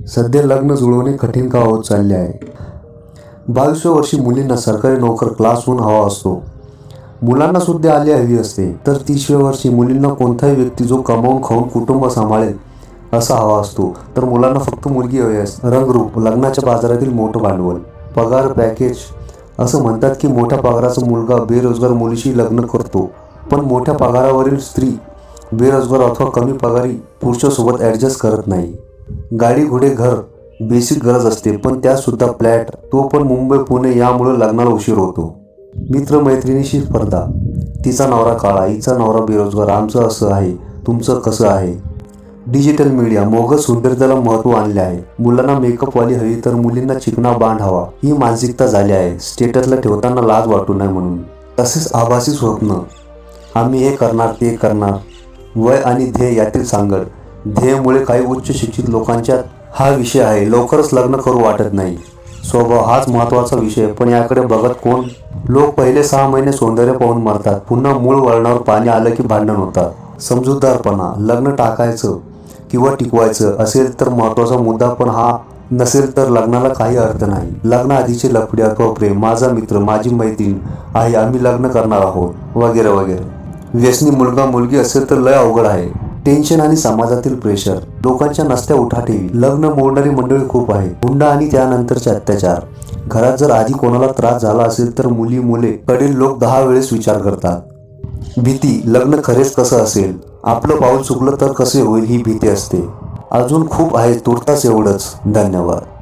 सध्या लग्न जुळवणे कठीण का होत चालले आहे। 22व्या वर्षी मुलींना सरकारी नोकर क्लासहून हवा असतो, मुलांना सुद्धा आली हवी असते। तर 30व्या वर्षी मुलींना कोणताही व्यक्ती जो कमावून खाऊन कुटुंब सांभाळेल असा हवा असतो। तर मुलांना फक्त मुलगी हवी असते। रंगरूप, लग्नाच्या बाजारातील मोठं भांडवल, पगार, पॅकेज। असं म्हणतात की मोठ्या पगाराचा मुलगा बेरोजगार मुलीशी लग्न करतो, पण मोठ्या पगारावरील स्त्री बेरोजगार अथवा कमी पगारी पुरुषासोबत ॲडजस्ट करत नाही। गाडी, घोडे, घर बेसिक गरज असते, पण त्यासुद्धा फ्लॅट, तो पण मुंबई पुणे, यामुळे लग्नाला उशीर होतो। मित्रमैत्रिणीशी स्पर्धा, तिचा नवरा काळा, हिचा नवरा बेरोजगार, आमचं असं आहे, तुमचं कसं आहे। डिजिटल मीडिया, मोगस सौंदर्याला महत्त्व आणले आहे। मुलांना मेकअपवाली हवी तर मुलींना चिकना बांड हवा, ही मानसिकता झाली आहे। स्टेटसला ठेवताना लाज वाटू नये म्हणून। तसेच आभासी स्वप्न, आम्ही हे करणार ते करणार। वय आणि ध्येय यातील सांगड, ध्येयामुळे काही उच्च शिक्षित लोकांच्यात हा विषय आहे, लवकरच लग्न करू वाटत नाही। स्वभाव हाच महत्त्वाचा विषय, पण याकडे बघत कोण? लोक पहिले 6 महिने सौंदर्य पाहून मरतात, पुन्हा मूळ वळणावर पाणी आलं की भांडण होतात। समजूतदारपणा, लग्न टाकायचं किंवा टिकवायचं असेल तर महत्त्वाचा मुद्दा, पण हा नसेल तर लग्नाला काही अर्थ नाही। लग्नाआधीचे लफडे अथवा प्रेम, माझा मित्र, माझी मैत्रीण आहे, आम्ही लग्न करणार आहोत, वगैरे वगैरे। व्यसनी मुलगा मुलगी असेल तर लय अवघड आहे। टेन्शन आणि समाजातील प्रेशर, लोकांच्या नसत्या उठाठेवी, लग्न मोडणारी मंडळी खूप आहे। हुंडा आणि त्यानंतरचे अत्याचार, घरात जर आधी कोणाला त्रास झाला असेल तर मुले कडील लोक 10 वेळेस विचार करतात। भीती, लग्न खरेच कसं असेल, आपलं पाऊल चुकलं तर कसे होईल, ही भीती असते। अजून खूप आहे, तुर्तास एवढंच। धन्यवाद।